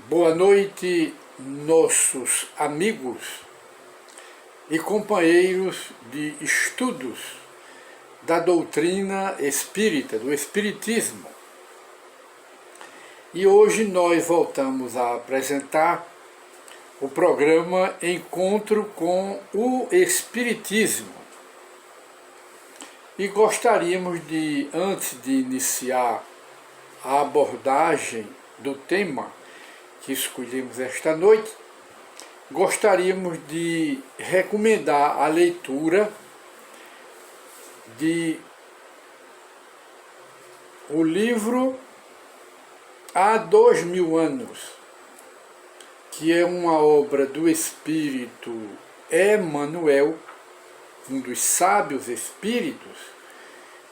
Boa noite, nossos amigos e companheiros de estudos da doutrina espírita, do Espiritismo. E hoje nós voltamos a apresentar o programa Encontro com o Espiritismo. E gostaríamos de, antes de iniciar a abordagem do tema que escolhemos esta noite, gostaríamos de recomendar a leitura de o livro Há 2000 anos, que é uma obra do espírito Emmanuel, um dos sábios espíritos,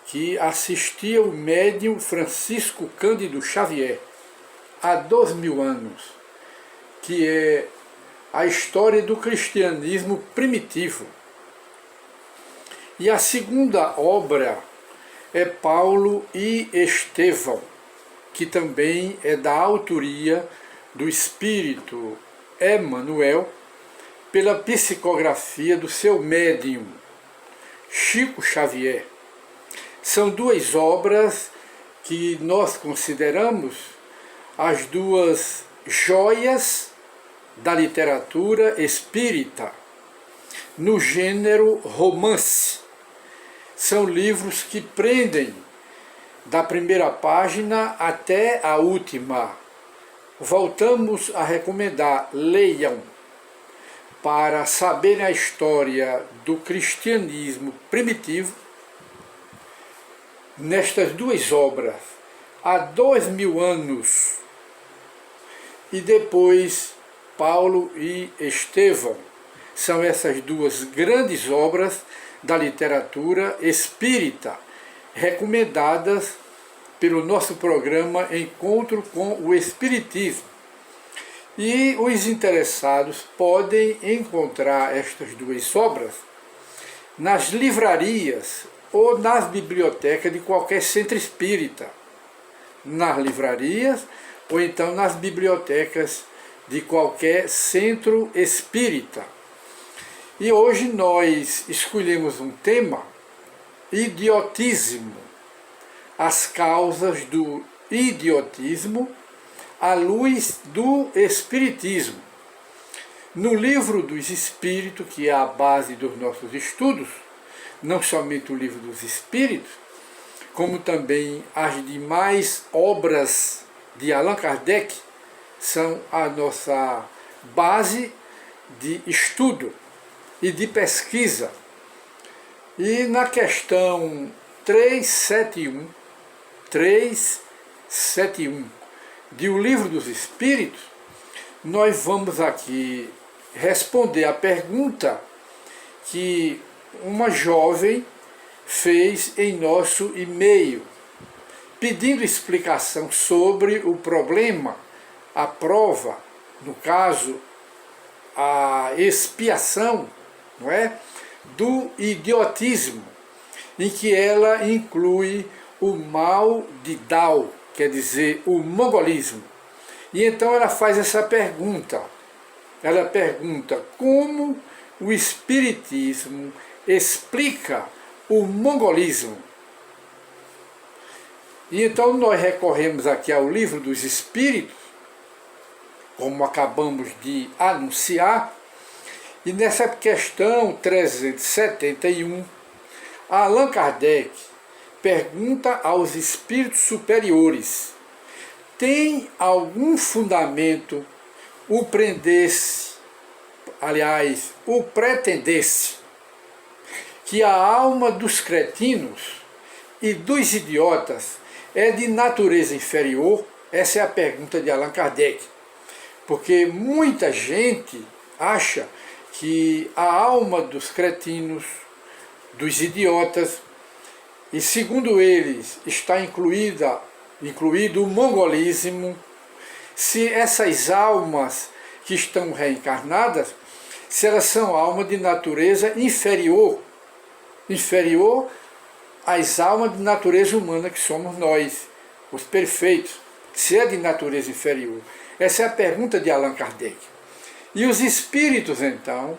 que assistia o médium Francisco Cândido Xavier há 2000 anos, que é a história do cristianismo primitivo. E a segunda obra é Paulo e Estevão, que também é da autoria do espírito Emmanuel, pela psicografia do seu médium, Chico Xavier. São duas obras que nós consideramos as duas joias da literatura espírita, no gênero romance. São livros que prendem da primeira página até a última. Voltamos a recomendar, leiam, para saberem a história do cristianismo primitivo, nestas duas obras, há 2000 anos, e depois Paulo e Estevão. São essas duas grandes obras da literatura espírita, recomendadas pelo nosso programa Encontro com o Espiritismo. E os interessados podem encontrar estas duas obras nas livrarias ou nas bibliotecas de qualquer centro espírita, nas livrarias ou então nas bibliotecas de qualquer centro espírita. E hoje nós escolhemos um tema: idiotismo, as causas do idiotismo à luz do Espiritismo. No Livro dos Espíritos, que é a base dos nossos estudos, não somente o Livro dos Espíritos, como também as demais obras de Allan Kardec, são a nossa base de estudo e de pesquisa. E na questão 371 de O Livro dos Espíritos, nós vamos aqui responder a pergunta que uma jovem fez em nosso e-mail, pedindo explicação sobre o problema, a prova, no caso, a expiação, não é, do idiotismo, em que ela inclui o mal de Dao, quer dizer, o mongolismo. E então ela faz essa pergunta. Ela pergunta como o Espiritismo explica o mongolismo. E então nós recorremos aqui ao Livro dos Espíritos, como acabamos de anunciar, e nessa questão 371, Allan Kardec pergunta aos espíritos superiores: tem algum fundamento o pretendesse que a alma dos cretinos e dos idiotas é de natureza inferior? Essa é a pergunta de Allan Kardec. Porque muita gente acha que a alma dos cretinos, dos idiotas, e segundo eles está incluído o mongolismo, se essas almas que estão reencarnadas, se elas são almas de natureza inferior às almas de natureza humana que somos nós, os perfeitos. se é de natureza inferior? Essa é a pergunta de Allan Kardec. E os espíritos, então,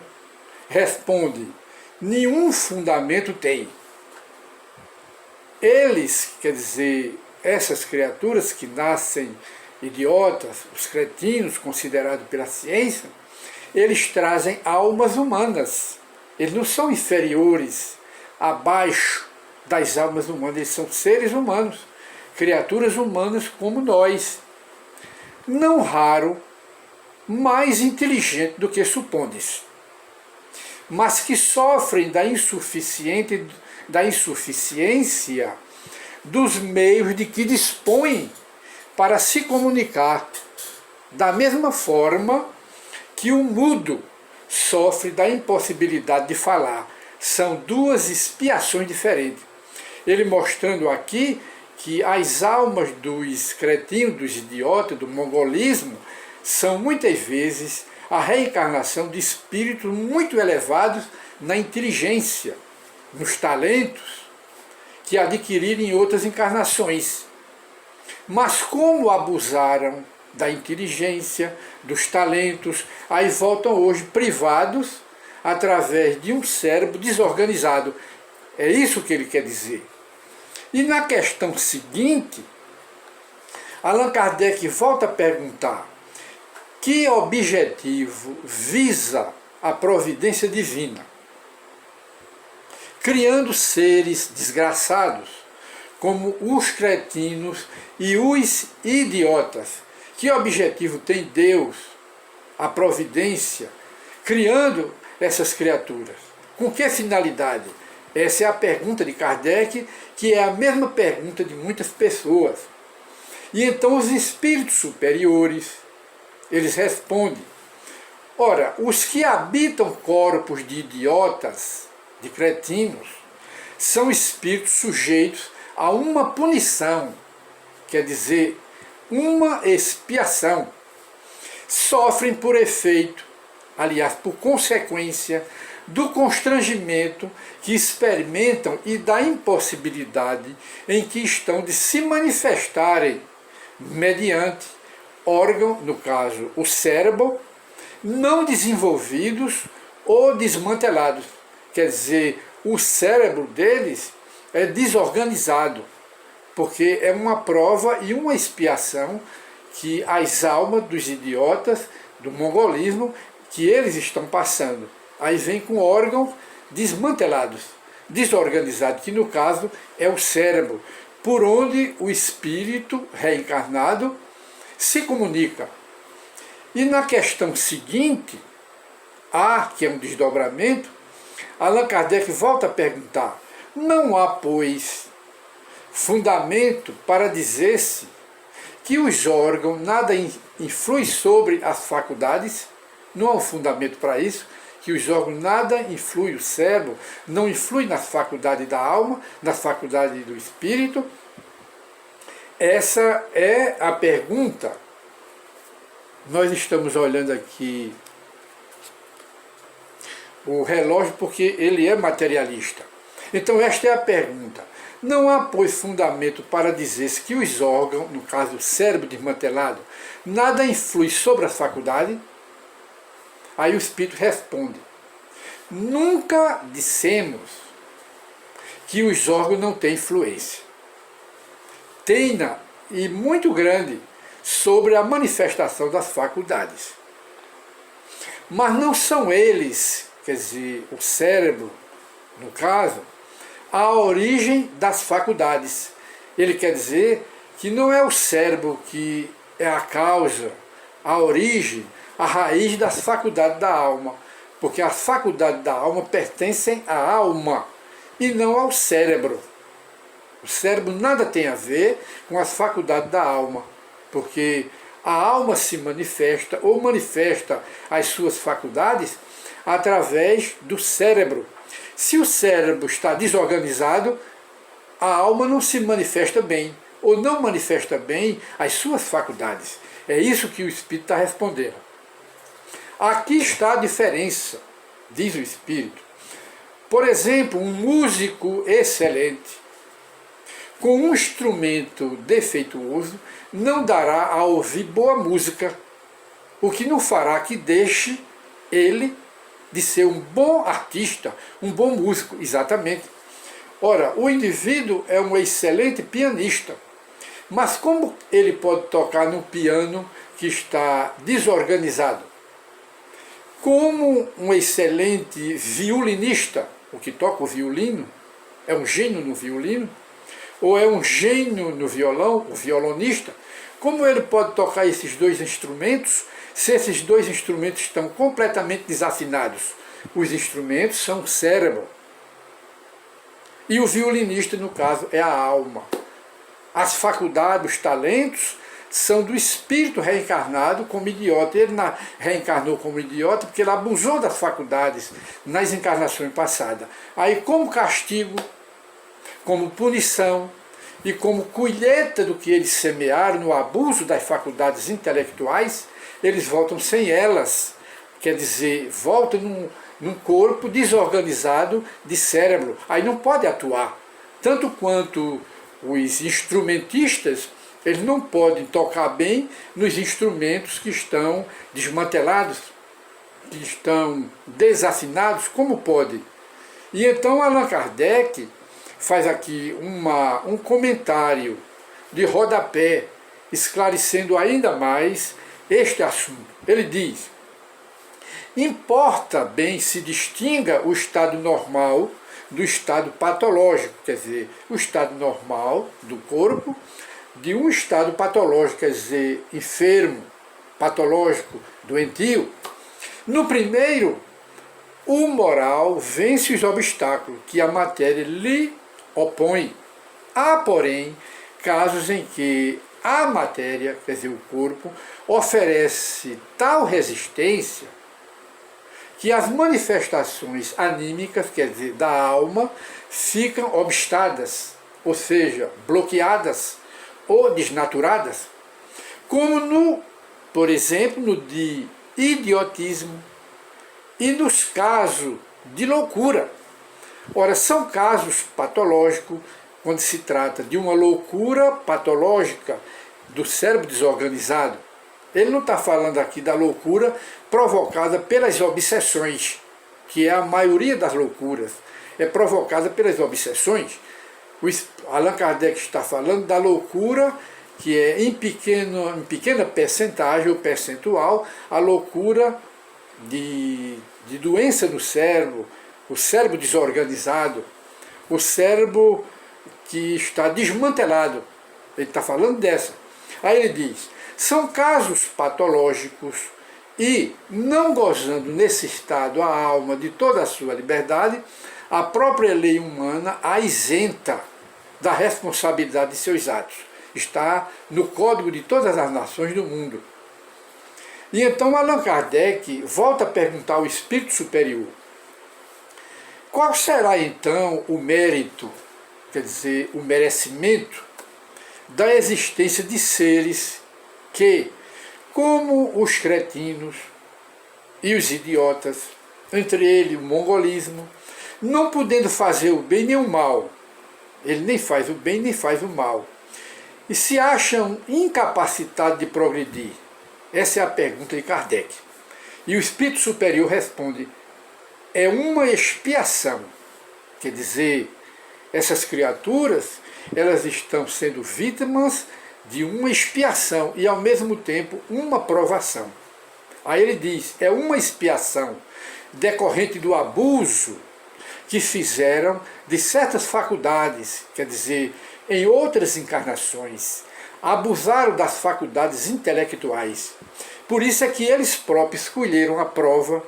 respondem: nenhum fundamento tem. Eles, quer dizer, essas criaturas que nascem idiotas, os cretinos considerados pela ciência, eles trazem almas humanas. Eles não são inferiores, abaixo das almas humanas, eles são seres humanos, criaturas humanas como nós. Não raro, mais inteligente do que supondes, mas que sofrem da insuficiência dos meios de que dispõem para se comunicar, da mesma forma que o mudo sofre da impossibilidade de falar. São duas expiações diferentes. Ele mostrando aqui que as almas dos cretinos, dos idiotas, do mongolismo, são muitas vezes a reencarnação de espíritos muito elevados na inteligência, nos talentos, que adquiriram em outras encarnações. Mas como abusaram da inteligência, dos talentos, aí voltam hoje privados através de um cérebro desorganizado. É isso que ele quer dizer. E na questão seguinte, Allan Kardec volta a perguntar: que objetivo visa a providência divina, criando seres desgraçados como os cretinos e os idiotas? Que objetivo tem Deus, a providência, criando essas criaturas? Com que finalidade? Essa é a pergunta de Kardec, que é a mesma pergunta de muitas pessoas. E então os espíritos superiores, eles respondem: ora, os que habitam corpos de idiotas, de cretinos, são espíritos sujeitos a uma punição, quer dizer, uma expiação. Sofrem por efeito, aliás, por consequência, do constrangimento que experimentam e da impossibilidade em que estão de se manifestarem mediante órgão, no caso o cérebro, não desenvolvidos ou desmantelados. Quer dizer, o cérebro deles é desorganizado, porque é uma prova e uma expiação que as almas dos idiotas, do mongolismo, que eles estão passando. Aí vem com órgãos desmantelados, desorganizados, que no caso é o cérebro, por onde o espírito reencarnado se comunica. E na questão seguinte, que é um desdobramento, Allan Kardec volta a perguntar: não há, pois, fundamento para dizer-se que os órgãos nada influem sobre as faculdades? Não há um fundamento para isso, que os órgãos nada influem, o cérebro não influi nas faculdades da alma, nas faculdades do espírito? Essa é a pergunta. Nós estamos olhando aqui o relógio porque ele é materialista. Então esta é a pergunta. Não há, pois, fundamento para dizer-se que os órgãos, no caso o cérebro desmantelado, nada influi sobre as faculdades? Aí o espírito responde: nunca dissemos que os órgãos não têm influência. Tem-na, e muito grande, sobre a manifestação das faculdades. Mas não são eles, quer dizer, o cérebro, no caso, a origem das faculdades. Ele quer dizer que não é o cérebro que é a causa, a origem, a raiz das faculdades da alma, porque as faculdades da alma pertencem à alma e não ao cérebro. O cérebro nada tem a ver com as faculdades da alma, porque a alma se manifesta ou manifesta as suas faculdades através do cérebro. Se o cérebro está desorganizado, a alma não se manifesta bem, ou não manifesta bem as suas faculdades. É isso que o Espírito está respondendo. Aqui está a diferença, diz o Espírito. Por exemplo, um músico excelente com um instrumento defeituoso, não dará a ouvir boa música, o que não fará que deixe ele de ser um bom artista, um bom músico, exatamente. Ora, o indivíduo é um excelente pianista, mas como ele pode tocar num piano que está desorganizado? Como um excelente violinista, o que toca o violino, é um gênio no violino, ou é um gênio no violão, o violonista, como ele pode tocar esses dois instrumentos se esses dois instrumentos estão completamente desafinados? Os instrumentos são o cérebro. E o violinista, no caso, é a alma. As faculdades, os talentos, são do espírito reencarnado como idiota. Ele reencarnou como idiota porque ele abusou das faculdades nas encarnações passadas. Aí, como castigo, como punição e como colheita do que eles semearam no abuso das faculdades intelectuais, eles voltam sem elas. Quer dizer, voltam num corpo desorganizado de cérebro. Aí não pode atuar. Tanto quanto os instrumentistas, eles não podem tocar bem nos instrumentos que estão desmantelados, que estão desafinados, como pode? E então Allan Kardec faz aqui um comentário de rodapé, esclarecendo ainda mais este assunto. Ele diz: importa bem se distinga o estado normal do estado patológico, quer dizer, o estado normal do corpo de um estado patológico, quer dizer, enfermo, patológico, doentio. No primeiro, o moral vence os obstáculos que a matéria lhe opõe. Há, porém, casos em que a matéria, quer dizer, o corpo, oferece tal resistência que as manifestações anímicas, quer dizer, da alma, ficam obstadas, ou seja, bloqueadas ou desnaturadas, como por exemplo, no de idiotismo e nos casos de loucura. Ora, são casos patológicos quando se trata de uma loucura patológica do cérebro desorganizado. Ele não está falando aqui da loucura provocada pelas obsessões, que é a maioria das loucuras, é provocada pelas obsessões. Allan Kardec está falando da loucura que é em pequena percentagem ou percentual, a loucura de doença do cérebro, o cérebro desorganizado, o cérebro que está desmantelado. Ele está falando dessa. Aí ele diz: são casos patológicos e, não gozando nesse estado a alma de toda a sua liberdade, a própria lei humana a isenta da responsabilidade de seus atos. Está no código de todas as nações do mundo. E então Allan Kardec volta a perguntar ao espírito superior: qual será então o mérito, quer dizer, o merecimento da existência de seres que, como os cretinos e os idiotas, entre eles o mongolismo, não podendo fazer o bem nem o mal, ele nem faz o bem nem faz o mal, e se acham incapacitados de progredir? Essa é a pergunta de Kardec. E o espírito superior responde: é uma expiação. Quer dizer, essas criaturas, elas estão sendo vítimas de uma expiação e, ao mesmo tempo, uma provação. Aí ele diz: é uma expiação decorrente do abuso que fizeram de certas faculdades, quer dizer, em outras encarnações, abusaram das faculdades intelectuais. Por isso é que eles próprios escolheram a prova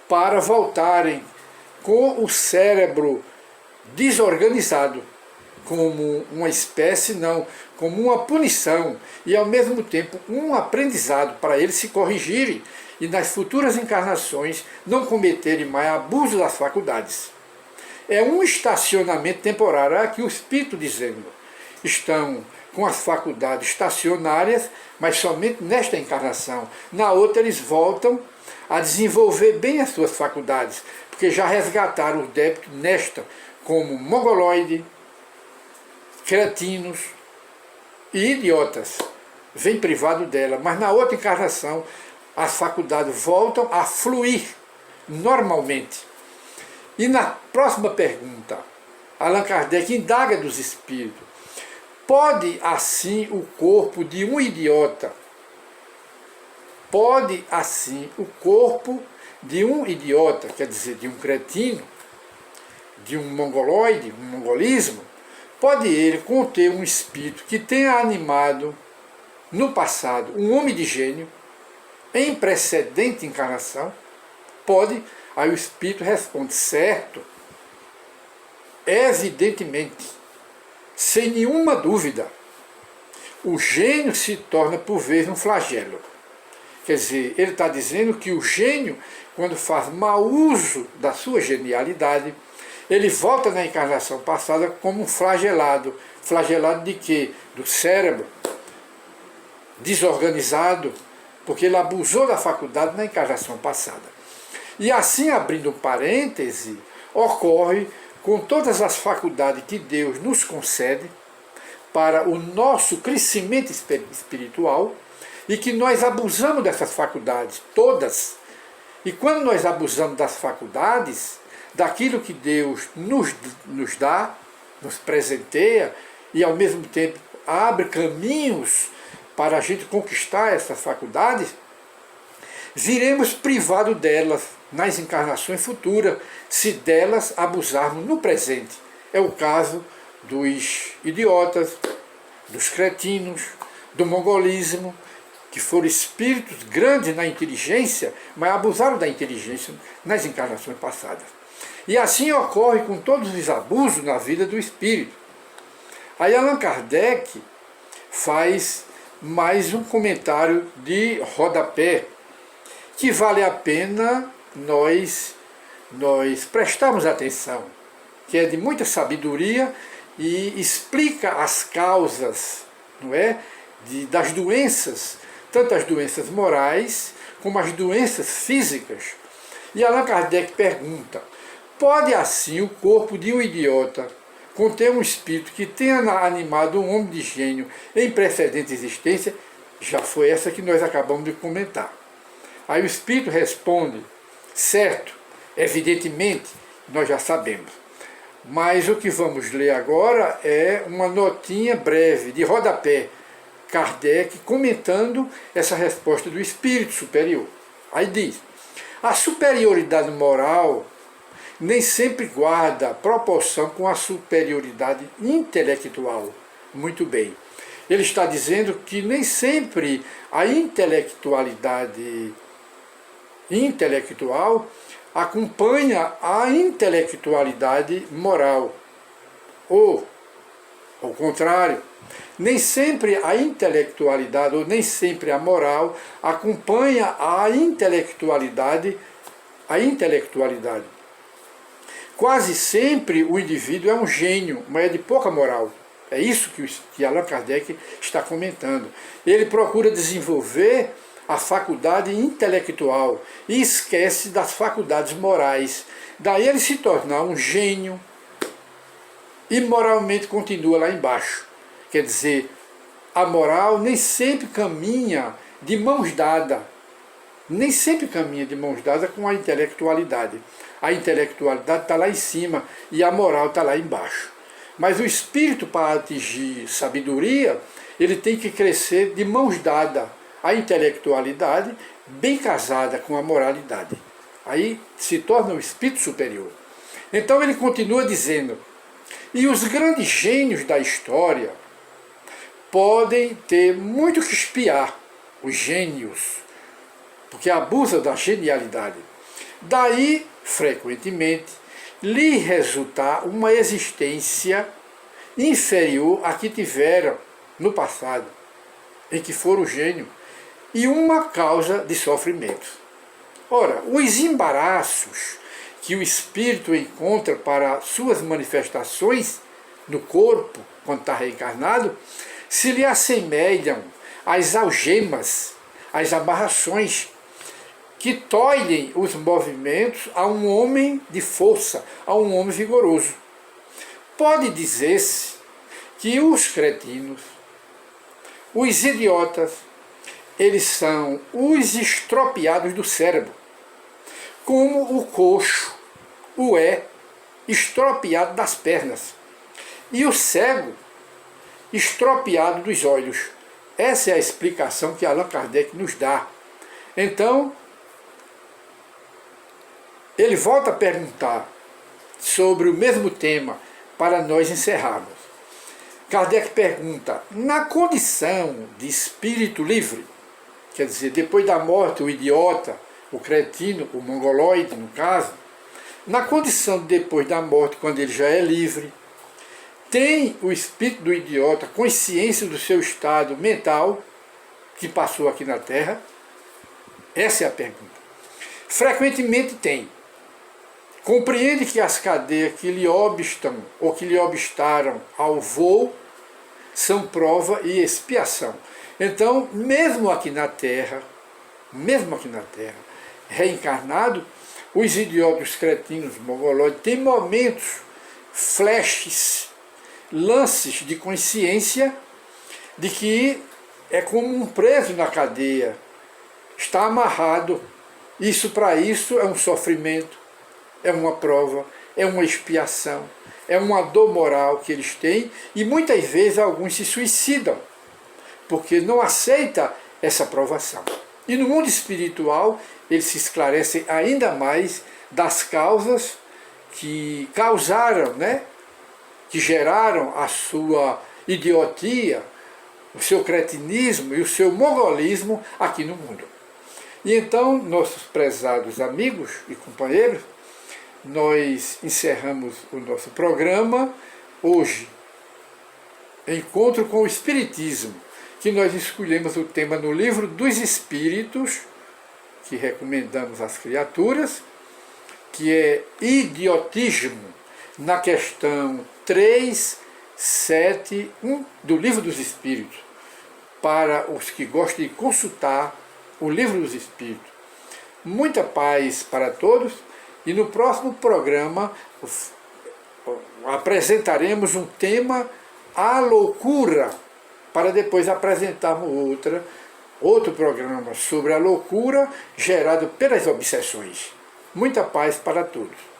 para voltarem com o cérebro desorganizado, como uma espécie, não, como uma punição e, ao mesmo tempo, um aprendizado para eles se corrigirem e, nas futuras encarnações, não cometerem mais abuso das faculdades. É um estacionamento temporário. Aqui o Espírito dizendo: estão com as faculdades estacionárias, mas somente nesta encarnação. Na outra eles voltam a desenvolver bem as suas faculdades, porque já resgataram o débito nesta, como mongoloide, cretinos e idiotas, vem privado dela, mas na outra encarnação as faculdades voltam a fluir normalmente. E na próxima pergunta, Allan Kardec indaga dos espíritos: pode assim o corpo de um idiota, quer dizer, de um cretino, de um mongoloide, um mongolismo, pode ele conter um espírito que tenha animado no passado um homem de gênio em precedente encarnação? Pode. Aí o espírito responde: certo, evidentemente, sem nenhuma dúvida, o gênio se torna por vezes um flagelo. Quer dizer, ele está dizendo que o gênio, quando faz mau uso da sua genialidade, ele volta na encarnação passada como um flagelado. Flagelado de quê? Do cérebro, desorganizado, porque ele abusou da faculdade na encarnação passada. E assim, abrindo um parêntese, ocorre com todas as faculdades que Deus nos concede para o nosso crescimento espiritual, e que nós abusamos dessas faculdades, todas. E quando nós abusamos das faculdades, daquilo que Deus nos dá, nos presenteia, e ao mesmo tempo abre caminhos para a gente conquistar essas faculdades, viremos privados delas nas encarnações futuras, se delas abusarmos no presente. É o caso dos idiotas, dos cretinos, do mongolismo, que foram espíritos grandes na inteligência, mas abusaram da inteligência nas encarnações passadas. E assim ocorre com todos os abusos na vida do espírito. Aí Allan Kardec faz mais um comentário de rodapé, que vale a pena nós prestarmos atenção, que é de muita sabedoria e explica as causas, não é, das doenças, tanto as doenças morais como as doenças físicas. E Allan Kardec pergunta: pode assim o corpo de um idiota conter um espírito que tenha animado um homem de gênio em precedente existência? Já foi essa que nós acabamos de comentar. Aí o espírito responde: certo, evidentemente, nós já sabemos. Mas o que vamos ler agora é uma notinha breve, de rodapé, Kardec comentando essa resposta do espírito superior. Aí diz: a superioridade moral nem sempre guarda proporção com a superioridade intelectual. Muito bem. Ele está dizendo que nem sempre a intelectualidade intelectual acompanha a intelectualidade moral. Ou, ao contrário, nem sempre a intelectualidade, ou nem sempre a moral, acompanha a intelectualidade. Quase sempre o indivíduo é um gênio, mas é de pouca moral. É isso que Allan Kardec está comentando. Ele procura desenvolver a faculdade intelectual e esquece das faculdades morais. Daí ele se tornar um gênio e moralmente continua lá embaixo. Quer dizer, a moral nem sempre caminha de mãos dadas, nem sempre caminha de mãos dadas com a intelectualidade. A intelectualidade está lá em cima e a moral está lá embaixo. Mas o espírito, para atingir sabedoria, ele tem que crescer de mãos dadas. A intelectualidade bem casada com a moralidade. Aí se torna o espírito superior. Então ele continua dizendo: e os grandes gênios da história podem ter muito que espiar, os gênios, porque abusam da genialidade. Daí, frequentemente, lhe resultar uma existência inferior à que tiveram no passado, em que foram gênio, e uma causa de sofrimento. Ora, os embaraços que o espírito encontra para suas manifestações no corpo, quando está reencarnado, se lhe assemelham às algemas, às amarrações que tolhem os movimentos a um homem de força, a um homem vigoroso. Pode dizer-se que os cretinos, os idiotas, eles são os estropiados do cérebro, como o coxo o é estropiado das pernas e o cego estropiado dos olhos. Essa é a explicação que Allan Kardec nos dá. Então, ele volta a perguntar sobre o mesmo tema para nós encerrarmos. Kardec pergunta, na condição de espírito livre, quer dizer, depois da morte, o idiota, o cretino, o mongoloide, no caso, na condição de depois da morte, quando ele já é livre, tem o espírito do idiota consciência do seu estado mental que passou aqui na Terra? Essa é a pergunta. Frequentemente tem. Compreende que as cadeias que lhe obstam ou que lhe obstaram ao voo são prova e expiação. Então, mesmo aqui na Terra, reencarnado, os idiotas, os cretinos, mongoloides, têm momentos, flashes, lances de consciência de que é como um preso na cadeia, está amarrado. Isso para isso é um sofrimento, é uma prova, é uma expiação, é uma dor moral que eles têm, e muitas vezes alguns se suicidam, porque não aceita essa provação. E no mundo espiritual, eles se esclarecem ainda mais das causas que causaram, que geraram a sua idiotia, o seu cretinismo e o seu mongolismo aqui no mundo. E então, nossos prezados amigos e companheiros, nós encerramos o nosso programa hoje, Encontro com o Espiritismo, que nós escolhemos o tema no Livro dos Espíritos, que recomendamos às criaturas, que é idiotismo, na questão 371 do Livro dos Espíritos, para os que gostam de consultar o Livro dos Espíritos. Muita paz para todos, e no próximo programa apresentaremos um tema, a loucura, para depois apresentarmos outro programa sobre a loucura gerada pelas obsessões. Muita paz para todos.